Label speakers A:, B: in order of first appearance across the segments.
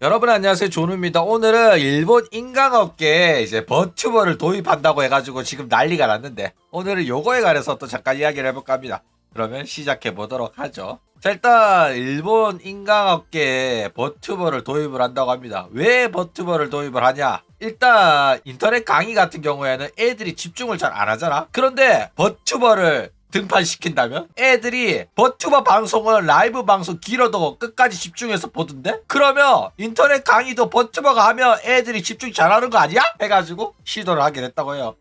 A: 여러분 안녕하세요, 존우입니다. 오늘은 일본 인강업계에 이제 버튜버를 도입한다고 해가지고 지금 난리가 났는데, 오늘은 요거에 관해서 또 잠깐 이야기를 해볼까 합니다. 그러면 시작해 보도록 하죠. 자, 일단 일본 인강업계에 버튜버를 도입을 한다고 합니다. 왜 버튜버를 도입을 하냐? 일단 인터넷 강의 같은 경우에는 애들이 집중을 잘 안 하잖아. 그런데 버튜버를 등판시킨다면 애들이 버튜버 방송을 라이브 방송 길어도 끝까지 집중해서 보던데? 그러면 인터넷 강의도 버튜버가 하면 애들이 집중 잘하는 거 아니야? 해가지고 시도를 하게 됐다고 해요.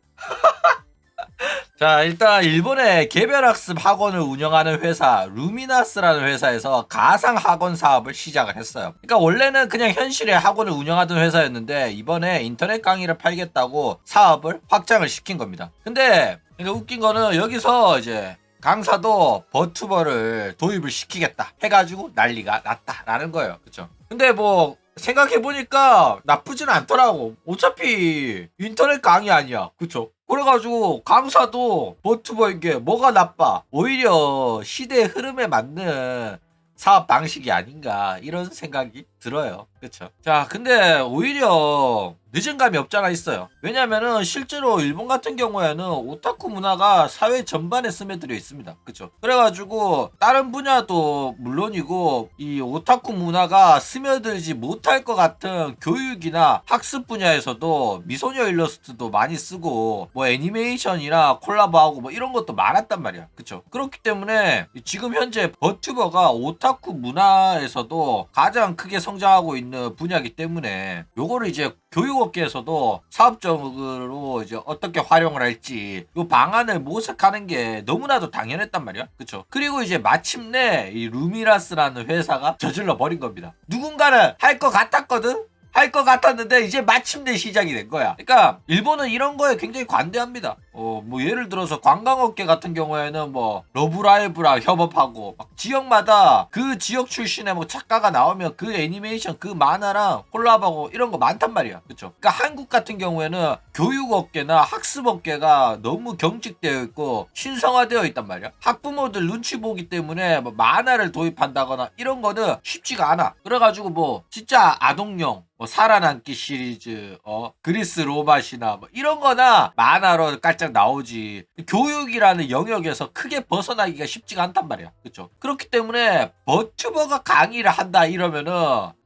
A: 자, 일단 일본의 개별학습 학원을 운영하는 회사 루미나스라는 회사에서 가상 학원 사업을 시작을 했어요. 그러니까 원래는 그냥 현실의 학원을 운영하던 회사였는데 이번에 인터넷 강의를 팔겠다고 사업을 확장을 시킨 겁니다. 근데 그러니까 웃긴 거는 여기서 이제 강사도 버튜버를 도입을 시키겠다 해가지고 난리가 났다라는 거예요. 그쵸? 근데 뭐 생각해보니까 나쁘진 않더라고. 어차피 인터넷 강의 아니야. 그쵸? 그래가지고 강사도 버튜버인 게 뭐가 나빠? 오히려 시대의 흐름에 맞는 사업 방식이 아닌가 이런 생각이 들어요. 그쵸? 자, 근데 오히려 늦은 감이 없잖아 있어요. 왜냐면은 실제로 일본 같은 경우에는 오타쿠 문화가 사회 전반에 스며들어 있습니다. 그쵸? 그래가지고 다른 분야도 물론이고 이 오타쿠 문화가 스며들지 못할 것 같은 교육이나 학습 분야에서도 미소녀 일러스트도 많이 쓰고 뭐 애니메이션이나 콜라보하고 뭐 이런 것도 많았단 말이야. 그쵸? 그렇기 때문에 지금 현재 버튜버가 오타쿠 문화에서도 가장 크게 성장하고 있는 분야이기 때문에 요거를 이제 교육업계에서도 사업적으로 이제 어떻게 활용을 할지 이 방안을 모색하는 게 너무나도 당연했단 말이야. 그쵸? 그리고 이제 마침내 이 루미라스라는 회사가 저질러 버린 겁니다. 누군가는 할 것 같았거든? 할 것 같았는데 이제 마침내 시작이 된 거야. 그러니까 일본은 이런 거에 굉장히 관대합니다. 뭐 예를 들어서 관광업계 같은 경우에는 뭐 러브라이브랑 협업하고 막 지역마다 그 지역 출신의 뭐 작가가 나오면 그 애니메이션 그 만화랑 콜라보하고 이런 거 많단 말이야. 그쵸? 그러니까 한국 같은 경우에는 교육업계나 학습업계가 너무 경직되어 있고 신성화되어 있단 말이야. 학부모들 눈치 보기 때문에 뭐 만화를 도입한다거나 이런 거는 쉽지가 않아. 그래가지고 뭐 진짜 아동용 뭐 살아남기 시리즈, 그리스 로맛이나 뭐 이런 거나 만화로 깔짝 나오지. 교육이라는 영역에서 크게 벗어나기가 쉽지가 않단 말이야. 그쵸? 그렇기 때문에 버튜버가 강의를 한다 이러면은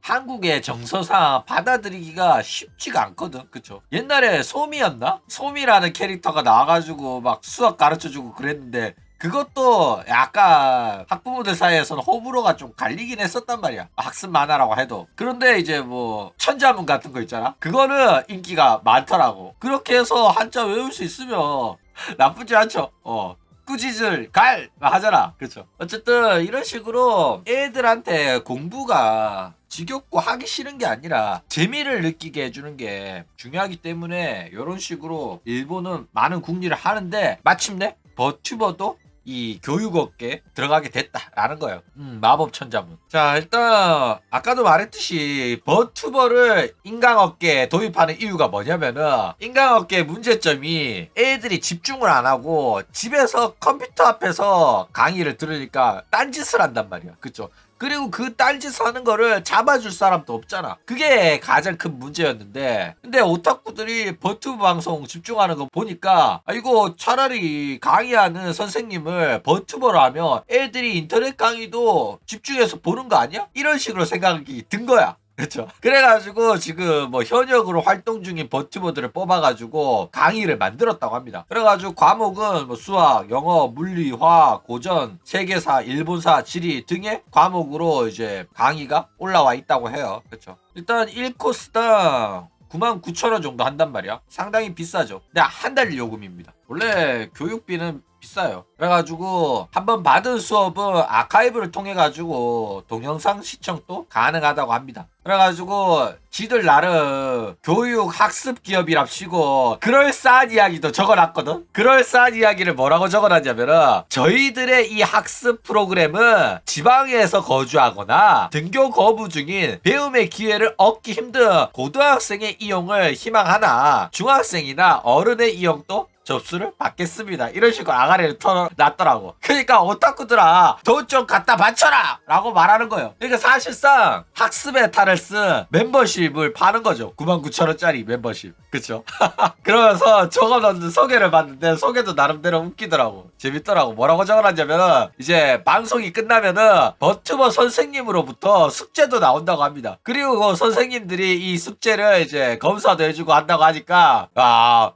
A: 한국의 정서상 받아들이기가 쉽지가 않거든. 그쵸? 옛날에 소미였나? 소미라는 캐릭터가 나와가지고 막 수학 가르쳐주고 그랬는데 그것도 약간 학부모들 사이에서는 호불호가 좀 갈리긴 했었단 말이야. 학습 만화라고 해도. 그런데 이제 뭐 천자문 같은 거 있잖아. 그거는 인기가 많더라고. 그렇게 해서 한자 외울 수 있으면 나쁘지 않죠. 꾸짖을 갈 하잖아. 그렇죠. 어쨌든 이런 식으로 애들한테 공부가 지겹고 하기 싫은 게 아니라 재미를 느끼게 해주는 게 중요하기 때문에 이런 식으로 일본은 많은 궁리를 하는데 마침내 버튜버도 이 교육업계에 들어가게 됐다라는 거예요. 마법 천자문. 자, 일단 아까도 말했듯이 버튜버를 인강업계에 도입하는 이유가 뭐냐면은 인강업계의 문제점이 애들이 집중을 안 하고 집에서 컴퓨터 앞에서 강의를 들으니까 딴짓을 한단 말이야. 그쵸? 그리고 그 딴짓을 하는 거를 잡아줄 사람도 없잖아. 그게 가장 큰 문제였는데 근데 오타쿠들이 버튜브 방송 집중하는 거 보니까 이거 차라리 강의하는 선생님을 버튜버로 하면 애들이 인터넷 강의도 집중해서 보는 거 아니야? 이런 식으로 생각이 든 거야. 그렇죠. 그래가지고 지금 뭐 현역으로 활동 중인 버튜버들을 뽑아가지고 강의를 만들었다고 합니다. 그래가지고 과목은 뭐 수학, 영어, 물리, 화학, 고전, 세계사, 일본사, 지리 등의 과목으로 이제 강의가 올라와 있다고 해요. 그렇죠. 일단 1코스당 99,000원 정도 한단 말이야. 상당히 비싸죠. 근데 한 달 요금입니다. 원래 교육비는 비싸요. 그래가지고 한번 받은 수업은 아카이브를 통해 가지고 동영상 시청도 가능하다고 합니다. 그래가지고 지들 나름 교육 학습 기업이랍시고 그럴싸한 이야기도 적어놨거든. 그럴싸한 이야기를 뭐라고 적어놨냐면은 저희들의 이 학습 프로그램은 지방에서 거주하거나 등교 거부 중인 배움의 기회를 얻기 힘든 고등학생의 이용을 희망하나 중학생이나 어른의 이용도 접수를 받겠습니다. 이런 식으로 아가리를 털어놨더라고. 그러니까 오타쿠들아 돈 좀 갖다 바쳐라 라고 말하는 거예요. 그러니까 사실상 학습의 탈을 쓴 멤버십을 파는 거죠. 99,000원짜리 멤버십. 그쵸? 그러면서 적어놓는 소개를 봤는데 소개도 나름대로 웃기더라고. 재밌더라고. 뭐라고 적어놨냐면은 이제 방송이 끝나면은 버튜버 선생님으로부터 숙제도 나온다고 합니다. 그리고 그 선생님들이 이 숙제를 이제 검사도 해주고 한다고 하니까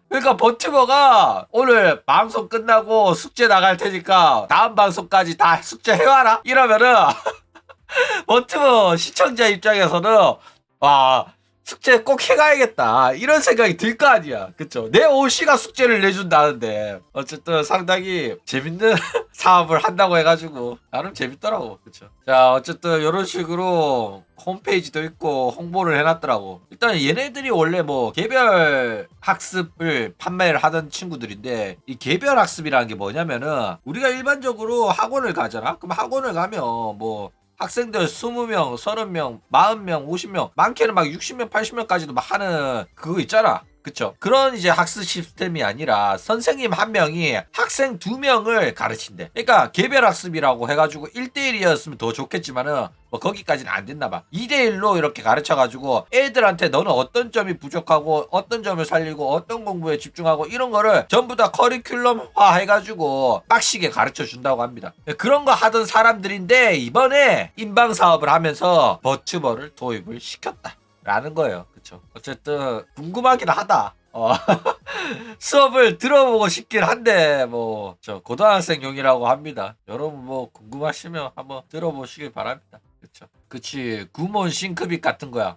A: 그러니까 버튜버가 오늘 방송 끝나고 숙제 나갈 테니까 다음 방송까지 다 숙제 해와라 이러면은 버튜버 시청자 입장에서는 숙제 꼭 해가야겠다 이런 생각이 들 거 아니야. 그쵸? 내 오씨가 숙제를 내준다는데 어쨌든 상당히 재밌는 사업을 한다고 해가지고 나름 재밌더라고. 그쵸? 자 어쨌든 이런 식으로 홈페이지도 있고 홍보를 해놨더라고. 일단 얘네들이 원래 뭐 개별 학습을 판매를 하던 친구들인데 이 개별 학습이라는 게 뭐냐면은 우리가 일반적으로 학원을 가잖아. 그럼 학원을 가면 뭐 학생들 20명, 30명, 40명, 50명, 많게는 막 60명, 80명까지도 막 하는 그거 있잖아. 그쵸? 그런 이제 학습 시스템이 아니라 선생님 한 명이 학생 2명을 가르친대. 그러니까 개별 학습이라고 해가지고 1대1이었으면 더 좋겠지만은 뭐 거기까지는 안 됐나 봐. 2대1로 이렇게 가르쳐가지고 애들한테 너는 어떤 점이 부족하고 어떤 점을 살리고 어떤 공부에 집중하고 이런 거를 전부 다 커리큘럼화 해가지고 빡시게 가르쳐 준다고 합니다. 그런 거 하던 사람들인데 이번에 인방 사업을 하면서 버튜버를 도입을 시켰다 라는 거예요. 그쵸? 어쨌든 궁금하긴 하다. 수업을 들어보고 싶긴 한데 뭐 저 고등학생용이라고 합니다. 여러분 뭐 궁금하시면 한번 들어보시길 바랍니다. 그쵸? 그치 구몬 싱크빅 같은 거야.